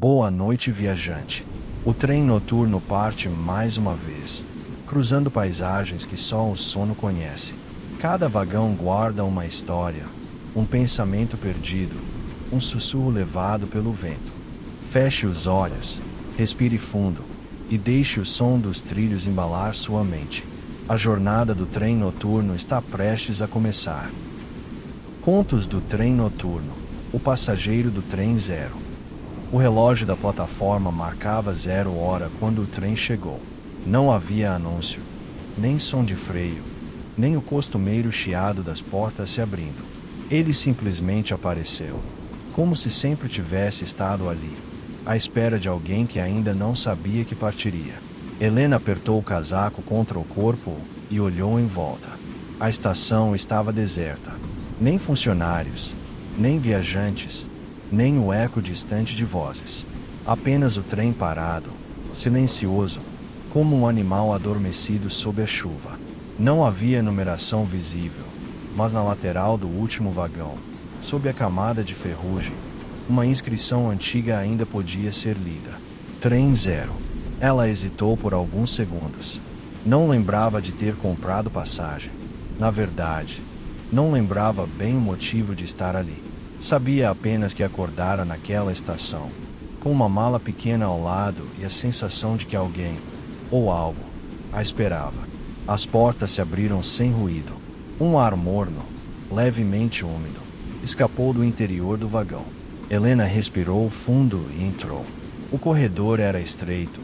Boa noite, viajante. O trem noturno parte mais uma vez, cruzando paisagens que só o sono conhece. Cada vagão guarda uma história, um pensamento perdido, um sussurro levado pelo vento. Feche os olhos, respire fundo e deixe o som dos trilhos embalar sua mente. A jornada do trem noturno está prestes a começar. Contos do trem noturno. O passageiro do trem zero. O relógio da plataforma marcava 0 hora quando o trem chegou. Não havia anúncio, nem som de freio, nem o costumeiro chiado das portas se abrindo. Ele simplesmente apareceu, como se sempre tivesse estado ali, à espera de alguém que ainda não sabia que partiria. Helena apertou o casaco contra o corpo e olhou em volta. A estação estava deserta. Nem funcionários, nem viajantes, nem o eco distante de vozes. Apenas o trem parado, silencioso, como um animal adormecido sob a chuva. Não havia numeração visível, mas na lateral do último vagão, sob a camada de ferrugem, uma inscrição antiga ainda podia ser lida. Trem zero. Ela hesitou por alguns segundos. Não lembrava de ter comprado passagem. Na verdade, não lembrava bem o motivo de estar ali. Sabia apenas que acordara naquela estação, com uma mala pequena ao lado e a sensação de que alguém, ou algo, a esperava. As portas se abriram sem ruído. Um ar morno, levemente úmido, escapou do interior do vagão. Helena respirou fundo e entrou. O corredor era estreito,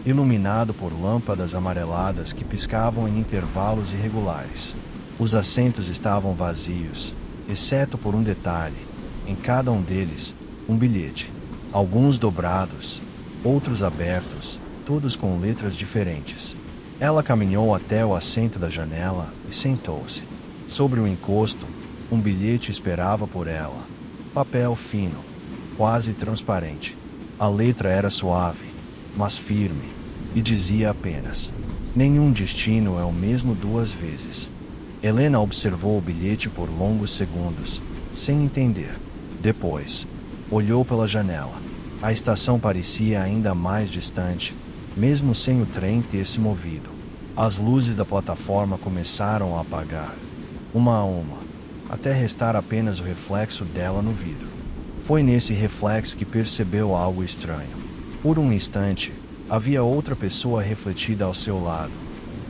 iluminado por lâmpadas amareladas que piscavam em intervalos irregulares. Os assentos estavam vazios, exceto por um detalhe. Em cada um deles, um bilhete. Alguns dobrados, outros abertos, todos com letras diferentes. Ela caminhou até o assento da janela e sentou-se. Sobre o encosto, um bilhete esperava por ela. Papel fino, quase transparente. A letra era suave, mas firme, e dizia apenas: nenhum destino é o mesmo duas vezes. Helena observou o bilhete por longos segundos, sem entender. Depois, olhou pela janela. A estação parecia ainda mais distante, mesmo sem o trem ter se movido. As luzes da plataforma começaram a apagar, uma a uma, até restar apenas o reflexo dela no vidro. Foi nesse reflexo que percebeu algo estranho. Por um instante, havia outra pessoa refletida ao seu lado,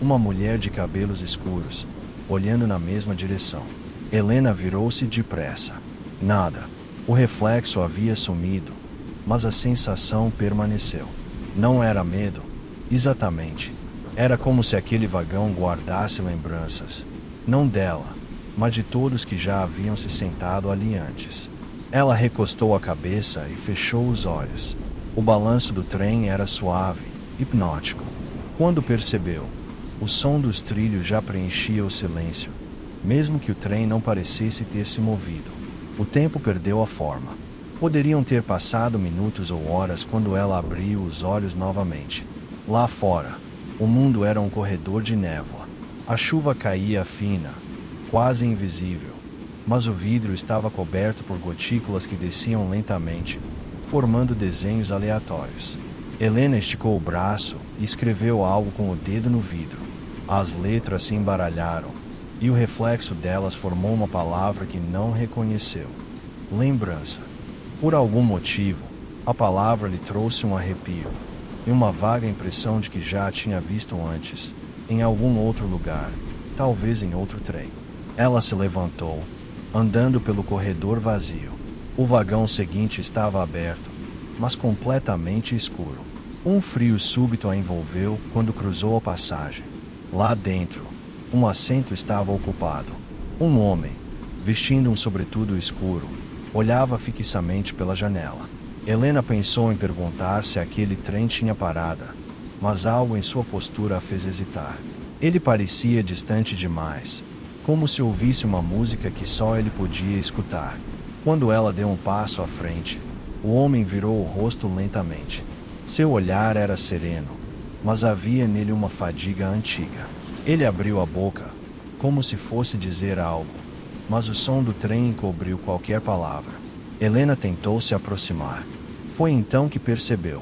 uma mulher de cabelos escuros, olhando na mesma direção. Helena virou-se depressa. Nada. O reflexo havia sumido, mas a sensação permaneceu. Não era medo, exatamente. Era como se aquele vagão guardasse lembranças, não dela, mas de todos que já haviam se sentado ali antes. Ela recostou a cabeça e fechou os olhos. O balanço do trem era suave, hipnótico. Quando percebeu, o som dos trilhos já preenchia o silêncio, mesmo que o trem não parecesse ter se movido. O tempo perdeu a forma. Poderiam ter passado minutos ou horas quando ela abriu os olhos novamente. Lá fora, o mundo era um corredor de névoa. A chuva caía fina, quase invisível, mas o vidro estava coberto por gotículas que desciam lentamente, formando desenhos aleatórios. Helena esticou o braço e escreveu algo com o dedo no vidro. As letras se embaralharam, e o reflexo delas formou uma palavra que não reconheceu. Lembrança. Por algum motivo, a palavra lhe trouxe um arrepio, e uma vaga impressão de que já a tinha visto antes, em algum outro lugar, talvez em outro trem. Ela se levantou, andando pelo corredor vazio. O vagão seguinte estava aberto, mas completamente escuro. Um frio súbito a envolveu quando cruzou a passagem. Lá dentro, um assento estava ocupado. Um homem, vestindo um sobretudo escuro, olhava fixamente pela janela. Helena pensou em perguntar se aquele trem tinha parada, mas algo em sua postura a fez hesitar. Ele parecia distante demais, como se ouvisse uma música que só ele podia escutar. Quando ela deu um passo à frente, o homem virou o rosto lentamente. Seu olhar era sereno, mas havia nele uma fadiga antiga. Ele abriu a boca, como se fosse dizer algo, mas o som do trem encobriu qualquer palavra. Helena tentou se aproximar. Foi então que percebeu.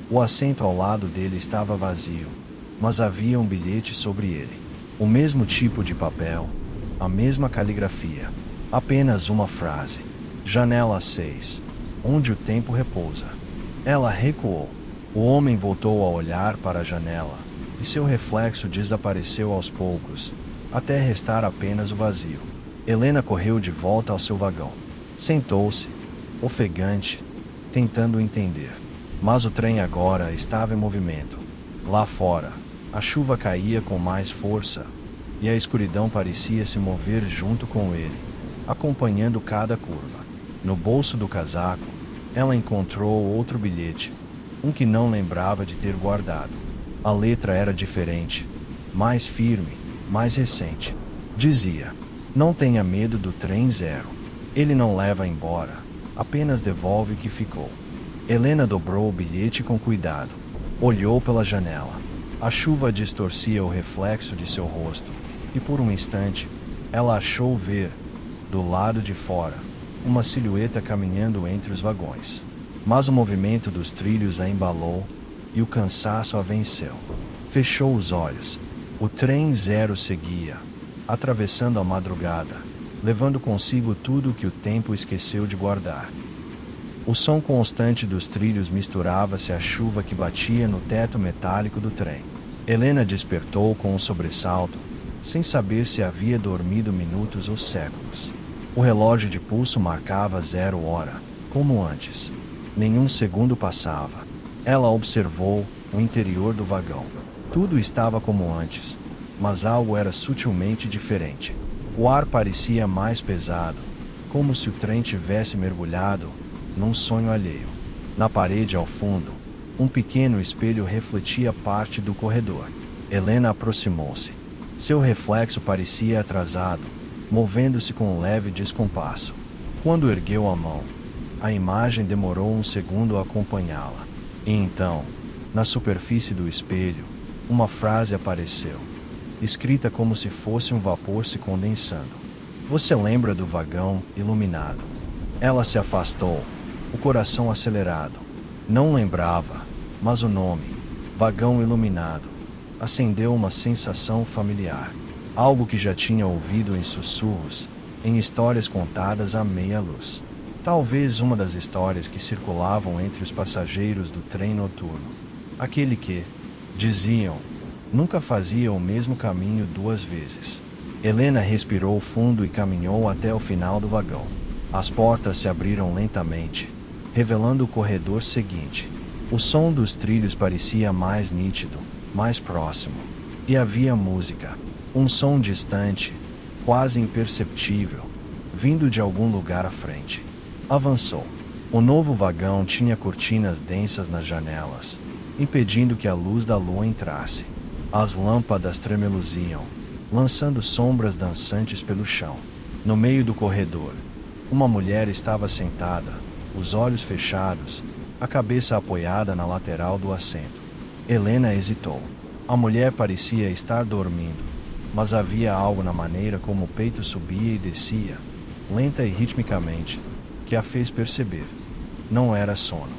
O assento ao lado dele estava vazio, mas havia um bilhete sobre ele. O mesmo tipo de papel, a mesma caligrafia. Apenas uma frase. Janela 6. Onde o tempo repousa. Ela recuou. O homem voltou a olhar para a janela, e seu reflexo desapareceu aos poucos, até restar apenas o vazio. Helena correu de volta ao seu vagão. Sentou-se, ofegante, tentando entender. Mas o trem agora estava em movimento. Lá fora, a chuva caía com mais força, e a escuridão parecia se mover junto com ele, acompanhando cada curva. No bolso do casaco, ela encontrou outro bilhete, um que não lembrava de ter guardado. A letra era diferente, mais firme, mais recente. Dizia: "Não tenha medo do trem zero. Ele não leva embora, apenas devolve o que ficou." Helena dobrou o bilhete com cuidado. Olhou pela janela. A chuva distorcia o reflexo de seu rosto, e por um instante, ela achou ver, do lado de fora, uma silhueta caminhando entre os vagões. Mas o movimento dos trilhos a embalou, e o cansaço a venceu. Fechou os olhos. O trem zero seguia, atravessando a madrugada, levando consigo tudo o que o tempo esqueceu de guardar. O som constante dos trilhos misturava-se à chuva que batia no teto metálico do trem. Helena despertou com um sobressalto, sem saber se havia dormido minutos ou séculos. O relógio de pulso marcava 0 hora, como antes. Nenhum segundo passava. Ela observou o interior do vagão. Tudo estava como antes, mas algo era sutilmente diferente. O ar parecia mais pesado, como se o trem tivesse mergulhado num sonho alheio. Na parede ao fundo, um pequeno espelho refletia parte do corredor. Helena aproximou-se. Seu reflexo parecia atrasado, movendo-se com um leve descompasso. Quando ergueu a mão, a imagem demorou um segundo a acompanhá-la. E então, na superfície do espelho, uma frase apareceu, escrita como se fosse um vapor se condensando. "Você lembra do vagão iluminado?" Ela se afastou, o coração acelerado. Não lembrava, mas o nome, vagão iluminado, acendeu uma sensação familiar. Algo que já tinha ouvido em sussurros, em histórias contadas à meia luz. Talvez uma das histórias que circulavam entre os passageiros do trem noturno. Aquele que, diziam, nunca fazia o mesmo caminho 2 vezes. Helena respirou fundo e caminhou até o final do vagão. As portas se abriram lentamente, revelando o corredor seguinte. O som dos trilhos parecia mais nítido, mais próximo. E havia música. Um som distante, quase imperceptível, vindo de algum lugar à frente. Avançou. O novo vagão tinha cortinas densas nas janelas, impedindo que a luz da lua entrasse. As lâmpadas tremeluziam, lançando sombras dançantes pelo chão. No meio do corredor, uma mulher estava sentada, os olhos fechados, a cabeça apoiada na lateral do assento. Helena hesitou. A mulher parecia estar dormindo, mas havia algo na maneira como o peito subia e descia, lenta e ritmicamente, que a fez perceber. Não era sono.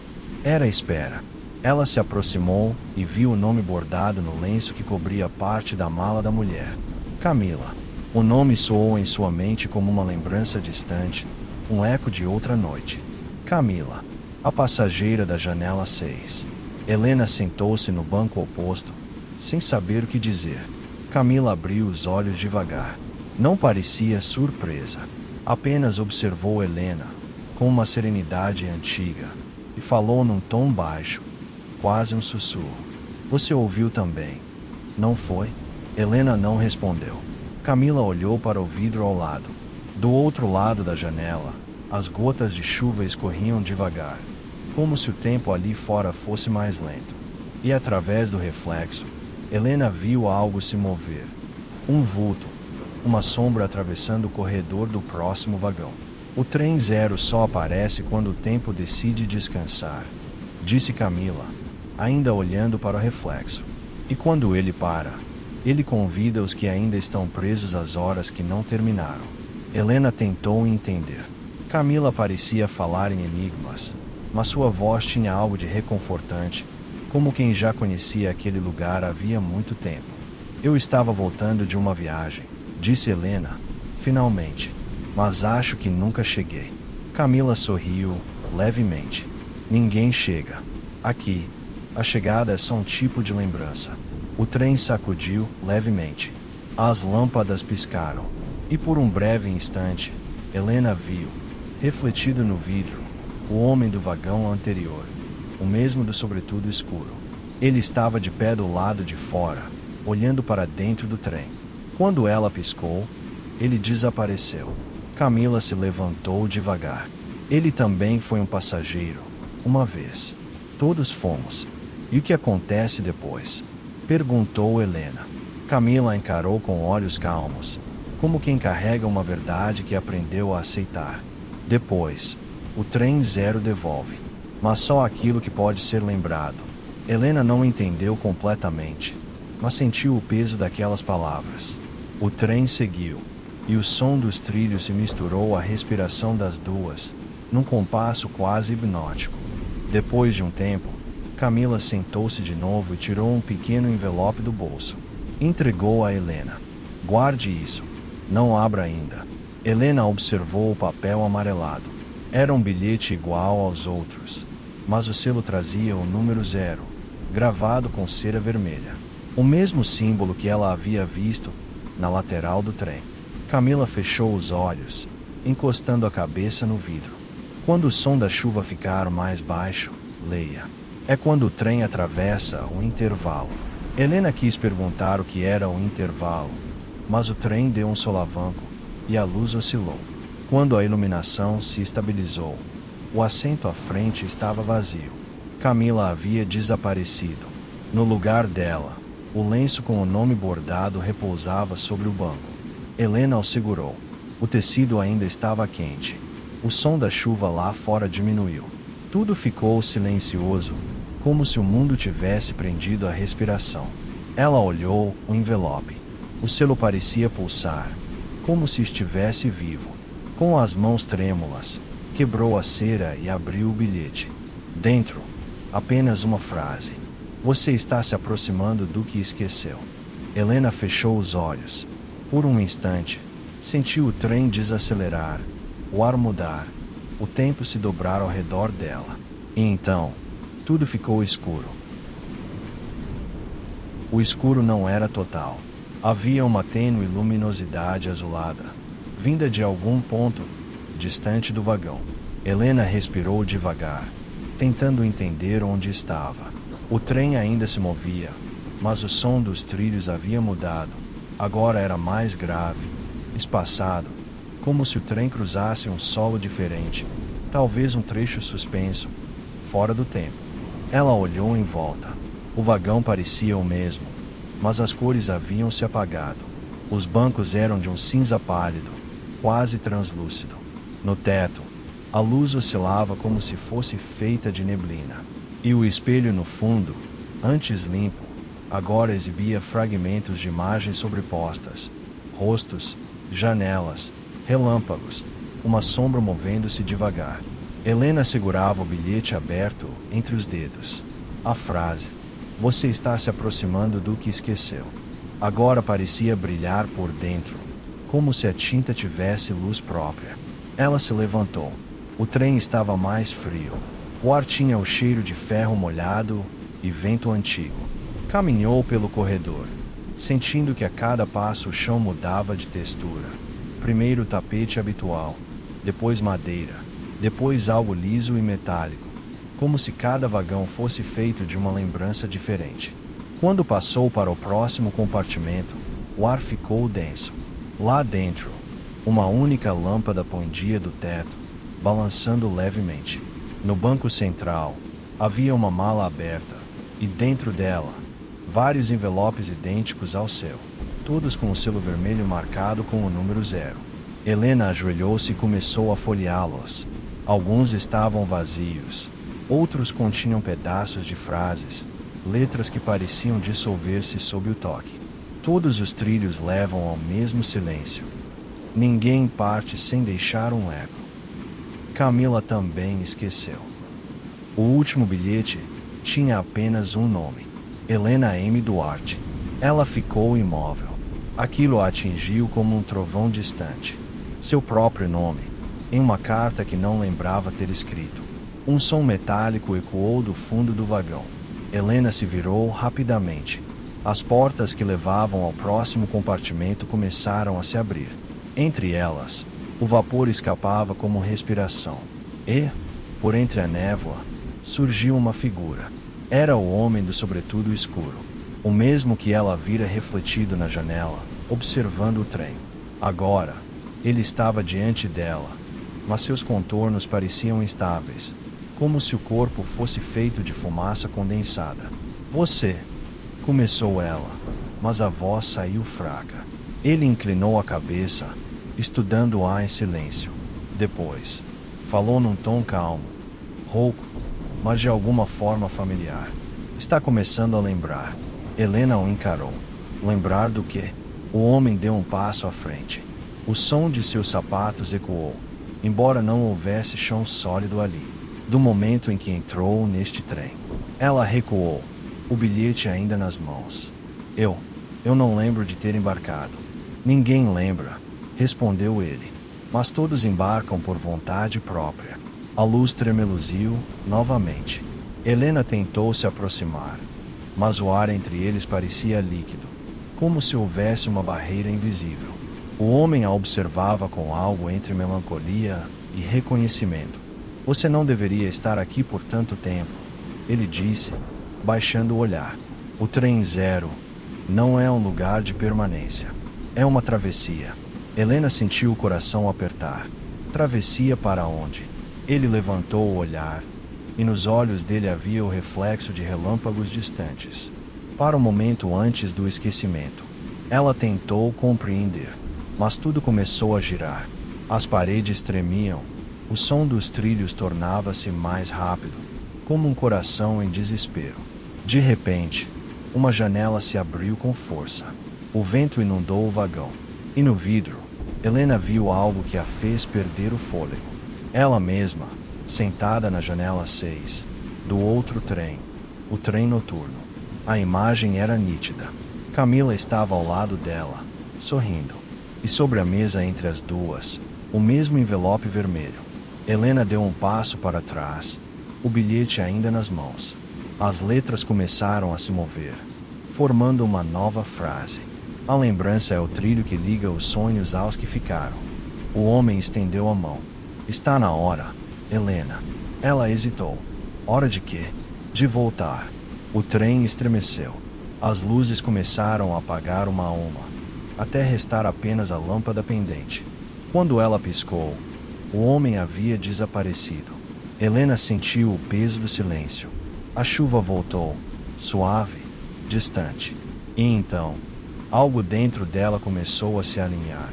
Era espera. Ela se aproximou e viu o nome bordado no lenço que cobria parte da mala da mulher. Camila. O nome soou em sua mente como uma lembrança distante, um eco de outra noite. Camila, a passageira da janela 6. Helena sentou-se no banco oposto, sem saber o que dizer. Camila abriu os olhos devagar. Não parecia surpresa. Apenas observou Helena, com uma serenidade antiga, e falou num tom baixo, quase um sussurro. "Você ouviu também, não foi?" Helena não respondeu. Camila olhou para o vidro ao lado. Do outro lado da janela, as gotas de chuva escorriam devagar, como se o tempo ali fora fosse mais lento. E através do reflexo, Helena viu algo se mover. Um vulto, uma sombra atravessando o corredor do próximo vagão. "O trem zero só aparece quando o tempo decide descansar", disse Camila, ainda olhando para o reflexo. "E quando ele para, ele convida os que ainda estão presos às horas que não terminaram." Helena tentou entender. Camila parecia falar em enigmas, mas sua voz tinha algo de reconfortante, como quem já conhecia aquele lugar havia muito tempo. Eu estava voltando de uma viagem, disse Helena, finalmente, mas acho que nunca cheguei. Camila sorriu, levemente. Ninguém chega. Aqui, a chegada é só um tipo de lembrança. O trem sacudiu, levemente. As lâmpadas piscaram. E por um breve instante, Helena viu, refletido no vidro, o homem do vagão anterior, o mesmo do sobretudo escuro. Ele estava de pé do lado de fora, olhando para dentro do trem. Quando ela piscou, ele desapareceu. Camila se levantou devagar. Ele também foi um passageiro, uma vez. Todos fomos. E o que acontece depois? Perguntou Helena. Camila encarou com olhos calmos, como quem carrega uma verdade que aprendeu a aceitar. Depois, o trem zero devolve, mas só aquilo que pode ser lembrado. Helena não entendeu completamente, mas sentiu o peso daquelas palavras. O trem seguiu, e o som dos trilhos se misturou à respiração das duas, num compasso quase hipnótico. Depois de um tempo, Camila sentou-se de novo e tirou um pequeno envelope do bolso. Entregou a Helena. Guarde isso. Não abra ainda. Helena observou o papel amarelado. Era um bilhete igual aos outros, mas o selo trazia o número 0, gravado com cera vermelha. O mesmo símbolo que ela havia visto na lateral do trem. Camila fechou os olhos, encostando a cabeça no vidro. Quando o som da chuva ficar mais baixo, leia. É quando o trem atravessa o intervalo. Helena quis perguntar o que era o intervalo, mas o trem deu um solavanco e a luz oscilou. Quando a iluminação se estabilizou, o assento à frente estava vazio. Camila havia desaparecido. No lugar dela, o lenço com o nome bordado repousava sobre o banco. Helena o segurou. O tecido ainda estava quente. O som da chuva lá fora diminuiu. Tudo ficou silencioso, como se o mundo tivesse prendido a respiração. Ela olhou o envelope. O selo parecia pulsar, como se estivesse vivo. Com as mãos trêmulas, quebrou a cera e abriu o bilhete. Dentro, apenas uma frase. Você está se aproximando do que esqueceu. Helena fechou os olhos. Por um instante, sentiu o trem desacelerar, o ar mudar, o tempo se dobrar ao redor dela. E então, tudo ficou escuro. O escuro não era total. Havia uma tênue luminosidade azulada, vinda de algum ponto distante do vagão. Helena respirou devagar, tentando entender onde estava. O trem ainda se movia, mas o som dos trilhos havia mudado. Agora era mais grave, espaçado, como se o trem cruzasse um solo diferente, talvez um trecho suspenso, fora do tempo. Ela olhou em volta. O vagão parecia o mesmo, mas as cores haviam se apagado. Os bancos eram de um cinza pálido, quase translúcido. No teto, a luz oscilava como se fosse feita de neblina. E o espelho no fundo, antes limpo, agora exibia fragmentos de imagens sobrepostas. Rostos, janelas, relâmpagos, uma sombra movendo-se devagar. Helena segurava o bilhete aberto entre os dedos. A frase, você está se aproximando do que esqueceu, agora parecia brilhar por dentro, como se a tinta tivesse luz própria. Ela se levantou. O trem estava mais frio. O ar tinha o cheiro de ferro molhado e vento antigo. Caminhou pelo corredor, sentindo que a cada passo o chão mudava de textura. Primeiro o tapete habitual, depois madeira, depois algo liso e metálico, como se cada vagão fosse feito de uma lembrança diferente. Quando passou para o próximo compartimento, o ar ficou denso. Lá dentro, uma única lâmpada pendia do teto, balançando levemente. No banco central, havia uma mala aberta, e dentro dela, vários envelopes idênticos ao seu, todos com o selo vermelho marcado com o número 0. Helena ajoelhou-se e começou a folheá-los. Alguns estavam vazios, outros continham pedaços de frases, letras que pareciam dissolver-se sob o toque. Todos os trilhos levam ao mesmo silêncio. Ninguém parte sem deixar um eco. Camila também esqueceu. O último bilhete tinha apenas um nome: Helena M. Duarte. Ela ficou imóvel. Aquilo a atingiu como um trovão distante. Seu próprio nome, em uma carta que não lembrava ter escrito. Um som metálico ecoou do fundo do vagão. Helena se virou rapidamente. As portas que levavam ao próximo compartimento começaram a se abrir. Entre elas, o vapor escapava como respiração. E, por entre a névoa, surgiu uma figura. Era o homem do sobretudo escuro. O mesmo que ela vira refletido na janela, observando o trem. Agora, ele estava diante dela, mas seus contornos pareciam instáveis, como se o corpo fosse feito de fumaça condensada. Você, começou ela, mas a voz saiu fraca. Ele inclinou a cabeça, estudando-a em silêncio. Depois, falou num tom calmo, rouco, mas de alguma forma familiar. Está começando a lembrar. Helena o encarou. Lembrar do quê? O homem deu um passo à frente. O som de seus sapatos ecoou, embora não houvesse chão sólido ali. Do momento em que entrou neste trem. Ela recuou, o bilhete ainda nas mãos. Eu não lembro de ter embarcado. Ninguém lembra, respondeu ele. Mas todos embarcam por vontade própria. A luz tremeluziu novamente. Helena tentou se aproximar, mas o ar entre eles parecia líquido, como se houvesse uma barreira invisível. O homem a observava com algo entre melancolia e reconhecimento. Você não deveria estar aqui por tanto tempo, ele disse, baixando o olhar. O trem zero não é um lugar de permanência. É uma travessia. Helena sentiu o coração apertar. Travessia para onde? Ele levantou o olhar, e nos olhos dele havia o reflexo de relâmpagos distantes. Para o momento antes do esquecimento. Ela tentou compreender, mas tudo começou a girar. As paredes tremiam, o som dos trilhos tornava-se mais rápido, como um coração em desespero. De repente, uma janela se abriu com força. O vento inundou o vagão, e no vidro, Helena viu algo que a fez perder o fôlego. Ela mesma, sentada na janela 6, do outro trem, o trem noturno. A imagem era nítida. Camila estava ao lado dela, sorrindo. E sobre a mesa entre as duas, o mesmo envelope vermelho. Helena deu um passo para trás, o bilhete ainda nas mãos. As letras começaram a se mover, formando uma nova frase. A lembrança é o trilho que liga os sonhos aos que ficaram. O homem estendeu a mão. Está na hora, Helena. Ela hesitou. Hora de quê? De voltar. O trem estremeceu. As luzes começaram a apagar uma a uma, até restar apenas a lâmpada pendente. Quando ela piscou, o homem havia desaparecido. Helena sentiu o peso do silêncio. A chuva voltou, suave, distante. E então, algo dentro dela começou a se alinhar,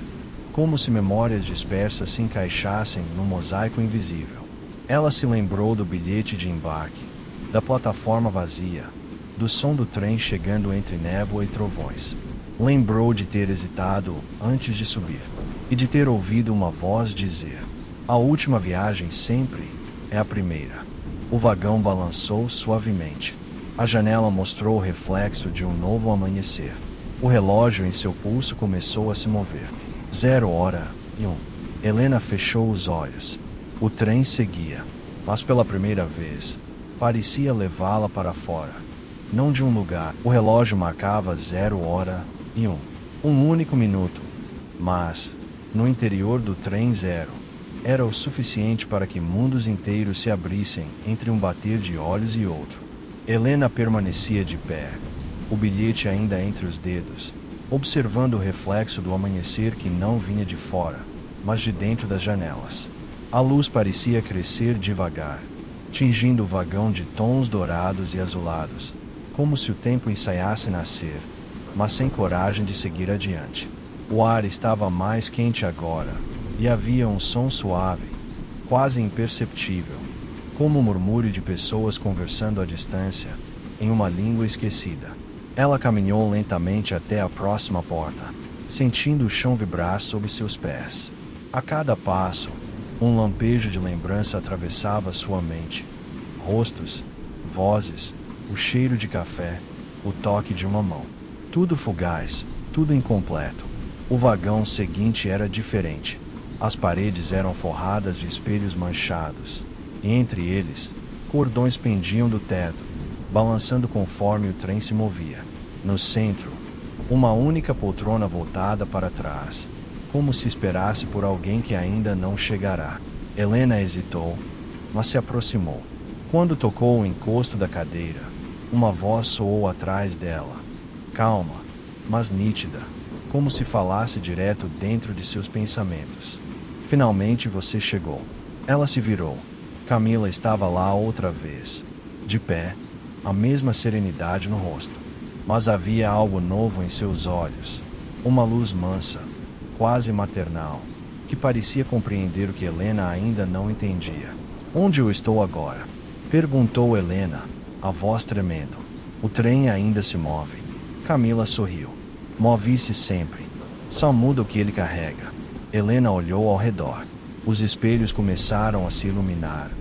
como se memórias dispersas se encaixassem num mosaico invisível. Ela se lembrou do bilhete de embarque, da plataforma vazia, do som do trem chegando entre névoa e trovões. Lembrou de ter hesitado antes de subir, e de ter ouvido uma voz dizer: a última viagem sempre é a primeira. O vagão balançou suavemente. A janela mostrou o reflexo de um novo amanhecer. O relógio em seu pulso começou a se mover. 0h01. Helena fechou os olhos. O trem seguia, mas pela primeira vez, parecia levá-la para fora. Não de um lugar. O relógio marcava 0h01. Um único minuto. Mas, no interior do trem zero, era o suficiente para que mundos inteiros se abrissem entre um bater de olhos e outro. Helena permanecia de pé, o bilhete ainda entre os dedos, observando o reflexo do amanhecer que não vinha de fora, mas de dentro das janelas. A luz parecia crescer devagar, tingindo o vagão de tons dourados e azulados, como se o tempo ensaiasse nascer, mas sem coragem de seguir adiante. O ar estava mais quente agora, e havia um som suave, quase imperceptível, como o murmúrio de pessoas conversando à distância, em uma língua esquecida. Ela caminhou lentamente até a próxima porta, sentindo o chão vibrar sob seus pés. A cada passo, um lampejo de lembrança atravessava sua mente. Rostos, vozes, o cheiro de café, o toque de uma mão. Tudo fugaz, tudo incompleto. O vagão seguinte era diferente. As paredes eram forradas de espelhos manchados, e entre eles, cordões pendiam do teto, balançando conforme o trem se movia. No centro, uma única poltrona voltada para trás, como se esperasse por alguém que ainda não chegará. Helena hesitou, mas se aproximou. Quando tocou o encosto da cadeira, uma voz soou atrás dela, calma, mas nítida, como se falasse direto dentro de seus pensamentos. Finalmente você chegou. Ela se virou. Camila estava lá outra vez, de pé, a mesma serenidade no rosto. Mas havia algo novo em seus olhos, uma luz mansa, quase maternal, que parecia compreender o que Helena ainda não entendia. Onde eu estou agora? Perguntou Helena, a voz tremendo. O trem ainda se move. Camila sorriu. Move-se sempre. Só muda o que ele carrega. Helena olhou ao redor. Os espelhos começaram a se iluminar,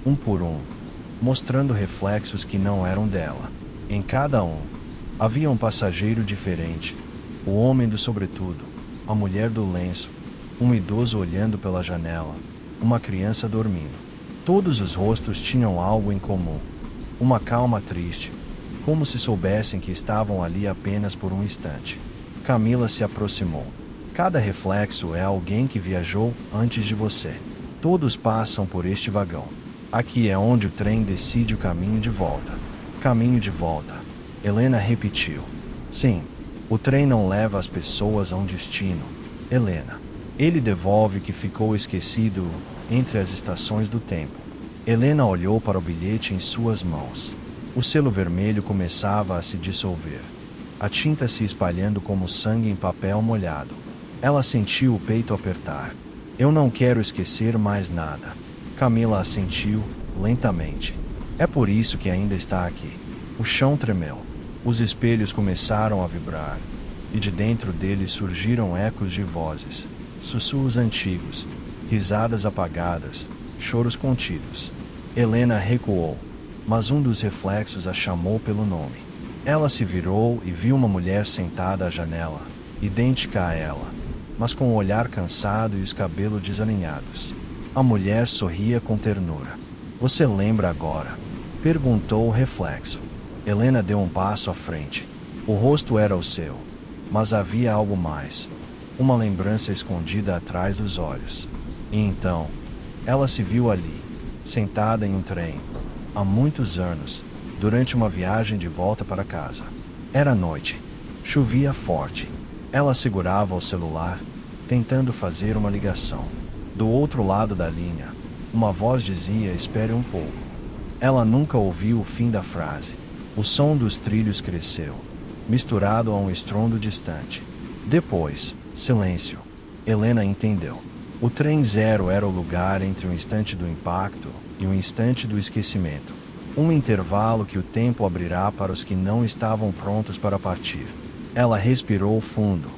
um por um, mostrando reflexos que não eram dela. Em cada um, havia um passageiro diferente. O homem do sobretudo, a mulher do lenço, um idoso olhando pela janela, uma criança dormindo. Todos os rostos tinham algo em comum. Uma calma triste, como se soubessem que estavam ali apenas por um instante. Camila se aproximou. Cada reflexo é alguém que viajou antes de você. Todos passam por este vagão. Aqui é onde o trem decide o caminho de volta. Caminho de volta. Helena repetiu. Sim, o trem não leva as pessoas a um destino, Helena. Ele devolve o que ficou esquecido entre as estações do tempo. Helena olhou para o bilhete em suas mãos. O selo vermelho começava a se dissolver, a tinta se espalhando como sangue em papel molhado. Ela sentiu o peito apertar. Eu não quero esquecer mais nada. Camila assentiu, lentamente. É por isso que ainda está aqui. O chão tremeu. Os espelhos começaram a vibrar, e de dentro deles surgiram ecos de vozes, sussurros antigos, risadas apagadas, choros contidos. Helena recuou, mas um dos reflexos a chamou pelo nome. Ela se virou e viu uma mulher sentada à janela, idêntica a ela, mas com o olhar cansado e os cabelos desalinhados. A mulher sorria com ternura. Você lembra agora? Perguntou o reflexo. Helena deu um passo à frente. O rosto era o seu, mas havia algo mais. Uma lembrança escondida atrás dos olhos. E então, ela se viu ali, sentada em um trem, há muitos anos, durante uma viagem de volta para casa. Era noite. Chovia forte. Ela segurava o celular, tentando fazer uma ligação. Do outro lado da linha, uma voz dizia: espere um pouco. Ela nunca ouviu o fim da frase. O som dos trilhos cresceu, misturado a um estrondo distante. Depois, silêncio. Helena entendeu. O trem zero era o lugar entre o instante do impacto e o instante do esquecimento. Um intervalo que o tempo abrirá para os que não estavam prontos para partir. Ela respirou fundo,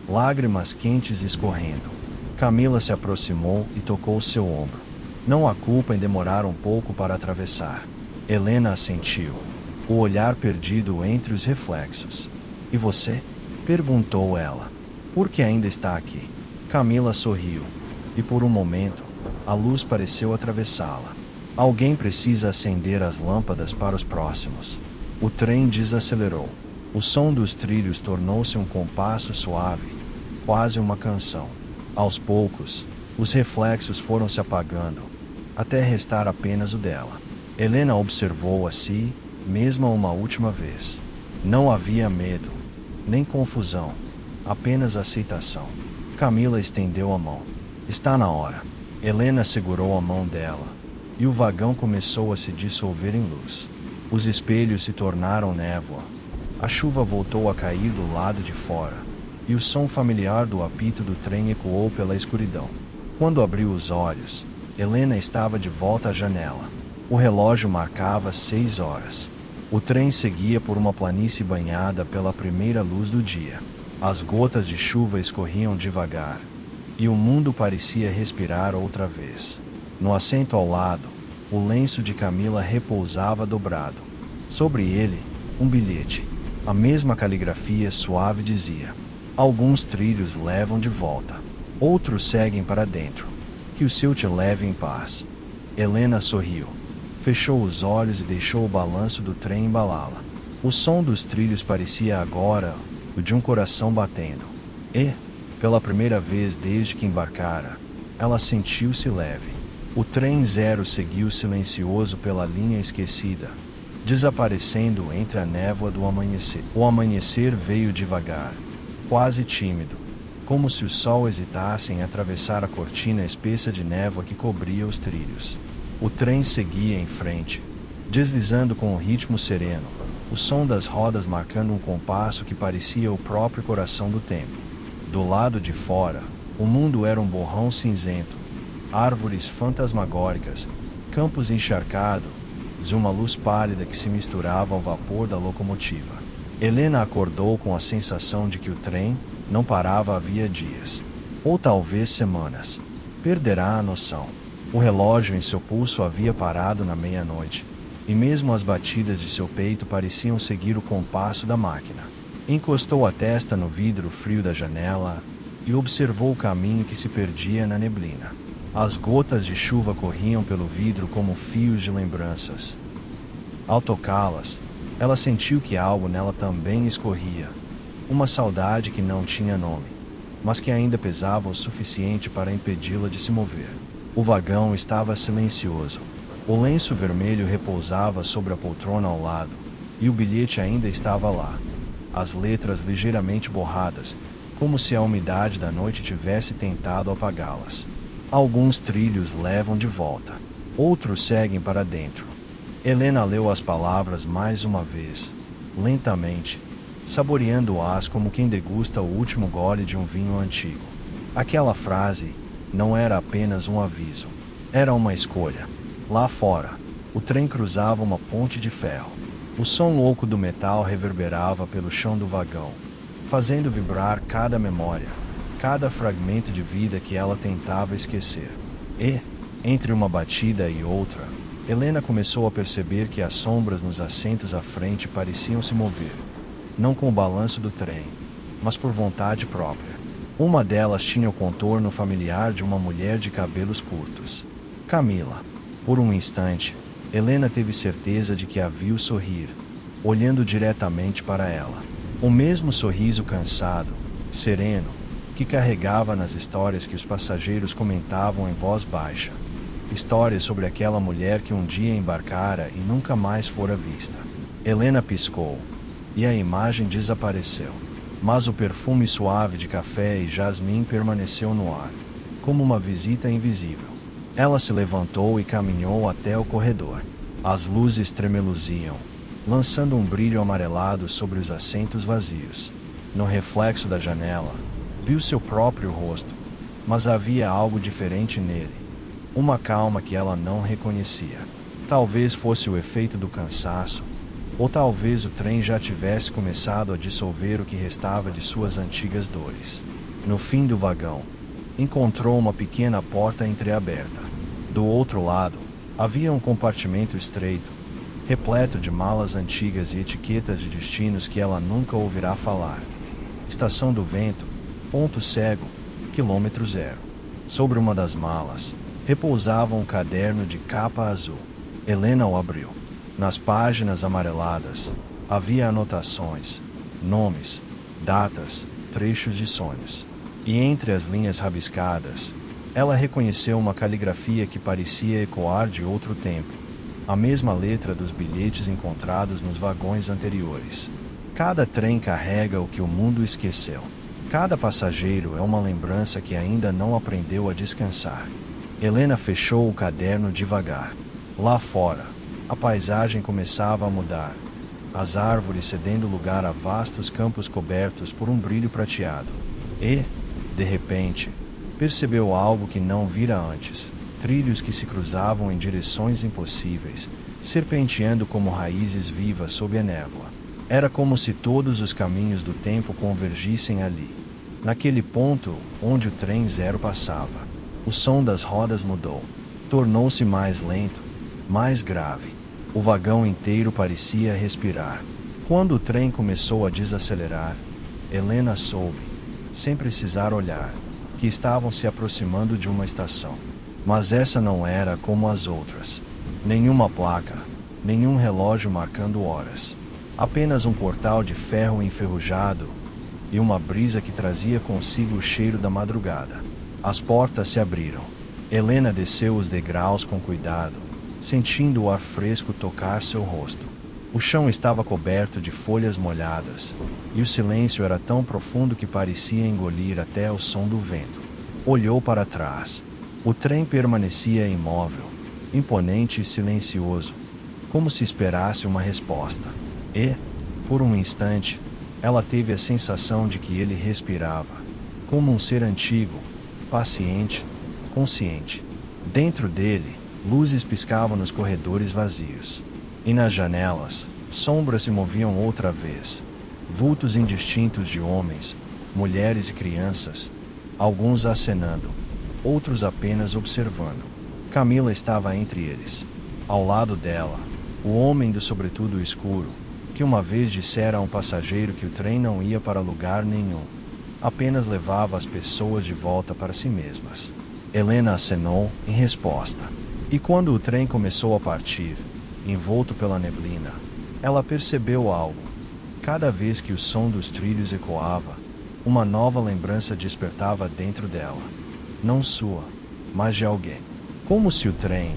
lágrimas quentes escorrendo. Camila se aproximou e tocou seu ombro. Não há culpa em demorar um pouco para atravessar. Helena assentiu, o olhar perdido entre os reflexos. E você? Perguntou ela. Por que ainda está aqui? Camila sorriu, e por um momento, a luz pareceu atravessá-la. Alguém precisa acender as lâmpadas para os próximos. O trem desacelerou. O som dos trilhos tornou-se um compasso suave, quase uma canção. Aos poucos, os reflexos foram se apagando, até restar apenas o dela. Helena observou a si mesma uma última vez. Não havia medo, nem confusão, apenas aceitação. Camila estendeu a mão. Está na hora. Helena segurou a mão dela, e o vagão começou a se dissolver em luz. Os espelhos se tornaram névoa. A chuva voltou a cair do lado de fora, e o som familiar do apito do trem ecoou pela escuridão. Quando abriu os olhos, Helena estava de volta à janela. O relógio marcava 6 horas. O trem seguia por uma planície banhada pela primeira luz do dia. As gotas de chuva escorriam devagar, e o mundo parecia respirar outra vez. No assento ao lado, O lenço de Camila repousava dobrado. Sobre ele, um bilhete. A mesma caligrafia suave dizia: alguns trilhos levam de volta, outros seguem para dentro. Que o seu te leve em paz. Helena sorriu. Fechou os olhos e deixou o balanço do trem embalá-la. O som dos trilhos parecia agora o de um coração batendo. E, pela primeira vez desde que embarcara, ela sentiu-se leve. O trem zero seguiu silencioso pela linha esquecida, desaparecendo entre a névoa do amanhecer. O amanhecer veio devagar, quase tímido, como se o sol hesitasse em atravessar a cortina espessa de névoa que cobria os trilhos. O trem seguia em frente, deslizando com um ritmo sereno, o som das rodas marcando um compasso que parecia o próprio coração do tempo. Do lado de fora, o mundo era um borrão cinzento, árvores fantasmagóricas, campos encharcados e uma luz pálida que se misturava ao vapor da locomotiva. Helena acordou com a sensação de que o trem não parava havia dias, ou talvez semanas. Perderá a noção. O relógio em seu pulso havia parado na meia-noite, e mesmo as batidas de seu peito pareciam seguir o compasso da máquina. Encostou a testa no vidro frio da janela e observou o caminho que se perdia na neblina. As gotas de chuva corriam pelo vidro como fios de lembranças. Ao tocá-las, ela sentiu que algo nela também escorria. Uma saudade que não tinha nome, mas que ainda pesava o suficiente para impedi-la de se mover. O vagão estava silencioso. O lenço vermelho repousava sobre a poltrona ao lado, e o bilhete ainda estava lá. As letras ligeiramente borradas, como se a umidade da noite tivesse tentado apagá-las. Alguns trilhos levam de volta, outros seguem para dentro. Helena leu as palavras mais uma vez, lentamente, saboreando-as como quem degusta o último gole de um vinho antigo. Aquela frase não era apenas um aviso, era uma escolha. Lá fora, o trem cruzava uma ponte de ferro. O som louco do metal reverberava pelo chão do vagão, fazendo vibrar cada memória, cada fragmento de vida que ela tentava esquecer. E, entre uma batida e outra, Helena começou a perceber que as sombras nos assentos à frente pareciam se mover, não com o balanço do trem, mas por vontade própria. Uma delas tinha o contorno familiar de uma mulher de cabelos curtos. Camila. Por um instante, Helena teve certeza de que a viu sorrir, olhando diretamente para ela. O mesmo sorriso cansado, sereno, que carregava nas histórias que os passageiros comentavam em voz baixa. Histórias sobre aquela mulher que um dia embarcara e nunca mais fora vista. Helena piscou, e a imagem desapareceu. Mas o perfume suave de café e jasmim permaneceu no ar, como uma visita invisível. Ela se levantou e caminhou até o corredor. As luzes tremeluziam, lançando um brilho amarelado sobre os assentos vazios. No reflexo da janela, viu seu próprio rosto, mas havia algo diferente nele. Uma calma que ela não reconhecia. Talvez fosse o efeito do cansaço, ou talvez o trem já tivesse começado a dissolver o que restava de suas antigas dores. No fim do vagão, encontrou uma pequena porta entreaberta. Do outro lado, havia um compartimento estreito, repleto de malas antigas e etiquetas de destinos que ela nunca ouvirá falar. Estação do Vento, ponto cego, quilômetro zero. Sobre uma das malas, repousava um caderno de capa azul. Helena o abriu. Nas páginas amareladas, havia anotações, nomes, datas, trechos de sonhos. E entre as linhas rabiscadas, ela reconheceu uma caligrafia que parecia ecoar de outro tempo, a mesma letra dos bilhetes encontrados nos vagões anteriores. Cada trem carrega o que o mundo esqueceu. Cada passageiro é uma lembrança que ainda não aprendeu a descansar. Helena fechou o caderno devagar. Lá fora, a paisagem começava a mudar, as árvores cedendo lugar a vastos campos cobertos por um brilho prateado. E, de repente, percebeu algo que não vira antes: trilhos que se cruzavam em direções impossíveis, serpenteando como raízes vivas sob a névoa. Era como se todos os caminhos do tempo convergissem ali. Naquele ponto onde o trem zero passava, o som das rodas mudou, tornou-se mais lento, Mais grave, o vagão inteiro parecia respirar. Quando o trem começou a desacelerar, Helena soube, sem precisar olhar, que estavam se aproximando de uma estação. Mas essa não era como as outras. Nenhuma placa, nenhum relógio marcando horas. Apenas um portal de ferro enferrujado e uma brisa que trazia consigo o cheiro da madrugada. As portas se abriram. Helena desceu os degraus com cuidado, sentindo o ar fresco tocar seu rosto. O chão estava coberto de folhas molhadas, e o silêncio era tão profundo que parecia engolir até o som do vento. Olhou para trás. O trem permanecia imóvel, imponente e silencioso, como se esperasse uma resposta. E, por um instante, ela teve a sensação de que ele respirava, como um ser antigo, paciente, consciente. Dentro dele, luzes piscavam nos corredores vazios. E nas janelas, sombras se moviam outra vez. Vultos indistintos de homens, mulheres e crianças, alguns acenando, outros apenas observando. Camila estava entre eles. Ao lado dela, o homem do sobretudo escuro, que uma vez dissera a um passageiro que o trem não ia para lugar nenhum, apenas levava as pessoas de volta para si mesmas. Helena acenou em resposta. E quando o trem começou a partir, envolto pela neblina, ela percebeu algo. Cada vez que o som dos trilhos ecoava, uma nova lembrança despertava dentro dela. Não sua, mas de alguém. Como se o trem,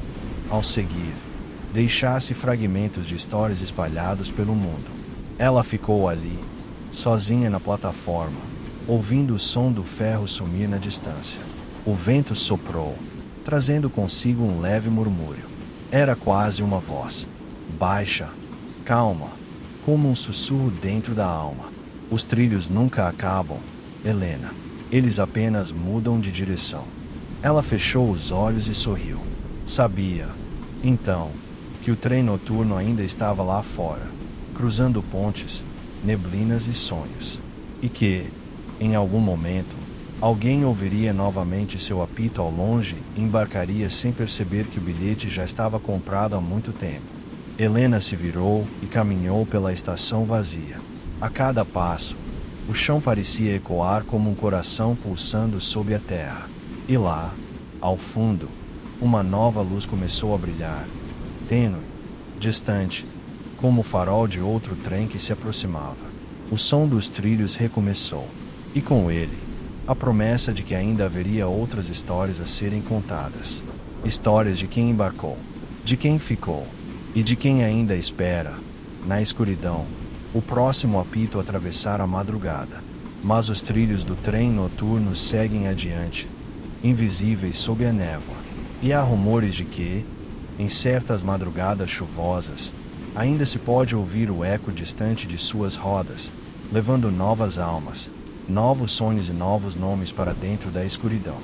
ao seguir, deixasse fragmentos de histórias espalhados pelo mundo. Ela ficou ali, sozinha na plataforma, ouvindo o som do ferro sumir na distância. O vento soprou, trazendo consigo um leve murmúrio. Era quase uma voz, baixa, calma, como um sussurro dentro da alma. Os trilhos nunca acabam, Helena. Eles apenas mudam de direção. Ela fechou os olhos e sorriu. Sabia, então, que o trem noturno ainda estava lá fora, cruzando pontes, neblinas e sonhos. E que, em algum momento, alguém ouviria novamente seu apito ao longe e embarcaria sem perceber que o bilhete já estava comprado há muito tempo. Helena se virou e caminhou pela estação vazia. A cada passo, o chão parecia ecoar como um coração pulsando sob a terra. E lá, ao fundo, uma nova luz começou a brilhar, tênue, distante, como o farol de outro trem que se aproximava. O som dos trilhos recomeçou, e com ele, a promessa de que ainda haveria outras histórias a serem contadas. Histórias de quem embarcou, de quem ficou, e de quem ainda espera, na escuridão, o próximo apito atravessar a madrugada. Mas os trilhos do trem noturno seguem adiante, invisíveis sob a névoa, e há rumores de que, em certas madrugadas chuvosas, ainda se pode ouvir o eco distante de suas rodas, levando novas almas, novos sonhos e novos nomes para dentro da escuridão.